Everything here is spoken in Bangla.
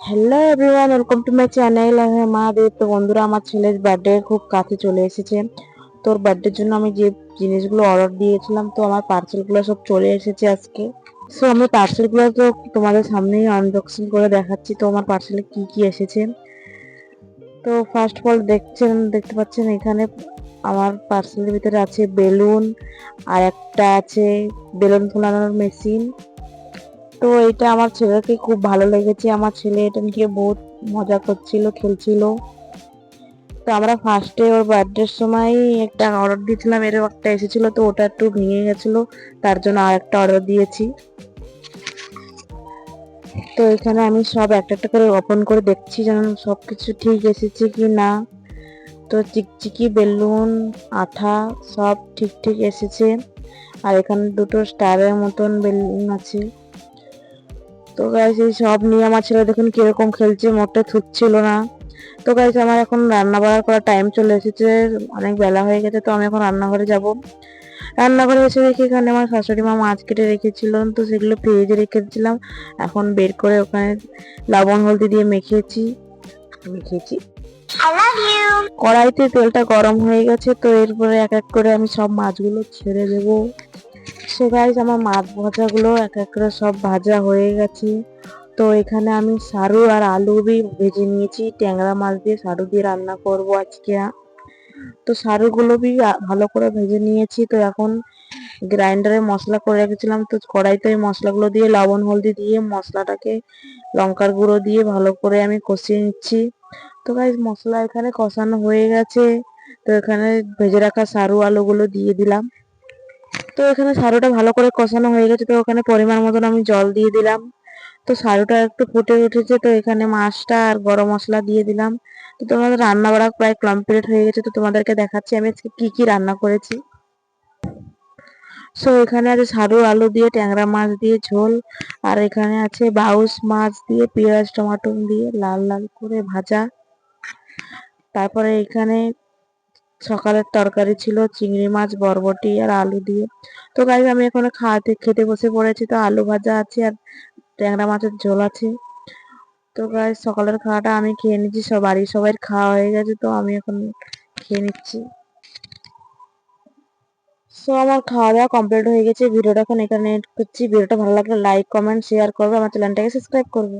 Hello everyone, welcome to my channel. আমি মাহাদেব। তো বন্ধুরা, আমার ছেলের বার্থডে খুব কাছে চলে এসেছে। তোর বার্থডের জন্য আমি যে জিনিসগুলো অর্ডার দিয়েছিলাম, তো আমার পার্সেলগুলো সব চলে এসেছে আজকে। সো আমি পার্সেলগুলো তো তোমাদের সামনেই আনবক্সিং করে দেখাচ্ছি, তো আমার পার্সেলে কি কি এসেছে। তো ফার্স্ট অফ অল দেখতে পাচ্ছেন এখানে আমার পার্সেলের ভিতরে আছে বেলুন, আর একটা আছে বেলুন ফোলানোর মেশিন। তো এটা আমার ছেলেকে খুব ভালো লেগেছে। আমার ছেলে এটা নিয়ে বহুত মজা করছিল, খেলছিল। তো আমরা ফার্স্টে ওর বার্থডের সময় একটা অর্ডার দিয়েছিলাম, এরও একটা এসেছিল, তো ওটা একটু ভেঙে গেছিল, তার জন্য আর একটা অর্ডার দিয়েছি। তো এখানে আমি সব একটা একটা করে ওপেন করে দেখছি যেন সবকিছু ঠিক এসেছে কি না। তো চিকচিকি বেলুন, আঠা সব ঠিক ঠিক এসেছে। আর এখানে দুটো স্টারের মতন বেলুন আছে। তো গাইস এই সব নিয়ে আমার ছেলে দেখুন কিরকম খেলছে, মোটে থুকছিল না। তো গাইস আমার এখন রান্না বান্না করার টাইম চলে এসেছে, অনেক বেলা হয়ে গেছে। তো আমি এখন রান্নাঘরে যাব। রান্নাঘরে এসে দেখি এখানে আমার শাশুড়ি মা মাছ কেটে রেখেছিল, তো সেগুলো ফ্রিজে রেখেছিলাম। এখন বের করে ওখানে লবণ হলদি দিয়ে মেখেছি মেখেছি কড়াইতে তেলটা গরম হয়ে গেছে, তো এরপরে এক এক করে আমি সব মাছগুলো ছেড়ে দেবো। সো গাইস আমার মাছ ভাজাগুলো এক এক করে সব ভাজা হয়ে গেছে। তো এখানে আমি সারু আর আলু ভেজে নিয়েছি, ট্যাংরা মাছ দিয়ে সারু দিয়ে রান্না করব আজকে। তো সারুগুলো ভালো করে ভেজে নিয়েছি। তো এখন গ্রাইন্ডারে মশলা করে রেখেছিলাম, তো কড়াইতে ওই মশলাগুলো দিয়ে লবণ হলদি দিয়ে মশলাটাকে লঙ্কার গুঁড়ো দিয়ে ভালো করে আমি কষিয়ে নিচ্ছি। তো গাইস মশলা এখানে কষানো হয়ে গেছে। তো এখানে ভেজে রাখা সারু আলুগুলো দিয়ে দিলাম। তো এখানে সারুটা ভালো করে কষানো হয়ে গেছে, তো ওখানে পরিমাণ মতন আমি জল দিয়ে দিলাম। তো সারুটা একটু ফুটে উঠেছে, তো এখানে মাছটা আর গরম মশলা দিয়ে দিলাম। তো তোমাদের রান্না বাড়া প্রায় কমপ্লিট হয়ে গেছে, তো তোমাদেরকে দেখাচ্ছি আমি আজকে কি কি রান্না করেছি। সো এখানে আছে সারু আলু দিয়ে ট্যাংরা মাছ দিয়ে ঝোল, আর এখানে আছে বাউস মাছ দিয়ে পেঁয়াজ টমাটো দিয়ে লাল লাল করে ভাজা। তারপরে এখানে সকালের তরকারি ছিল চিংড়ি মাছ বরবটি আর আলু দিয়ে। তো গাইস আমি এখন খেতে বসে পড়েছি। তো আলু ভাজা আছে আর ট্যাংরা মাছের ঝোল আছে। তো গাইস সকালের খাওয়াটা আমি খেয়ে নিচ্ছি, বাড়ির সবাই খাওয়া হয়ে গেছে, তো আমি এখন খেয়ে নিচ্ছি। সো আমার খাওয়া দাওয়া কমপ্লিট হয়ে গেছে। ভিডিওটা এখন এখানে এন্ড করছি। ভিডিওটা ভালো লাগলে লাইক কমেন্ট শেয়ার করবে, আমার চ্যানেলটাকে সাবস্ক্রাইব করবে।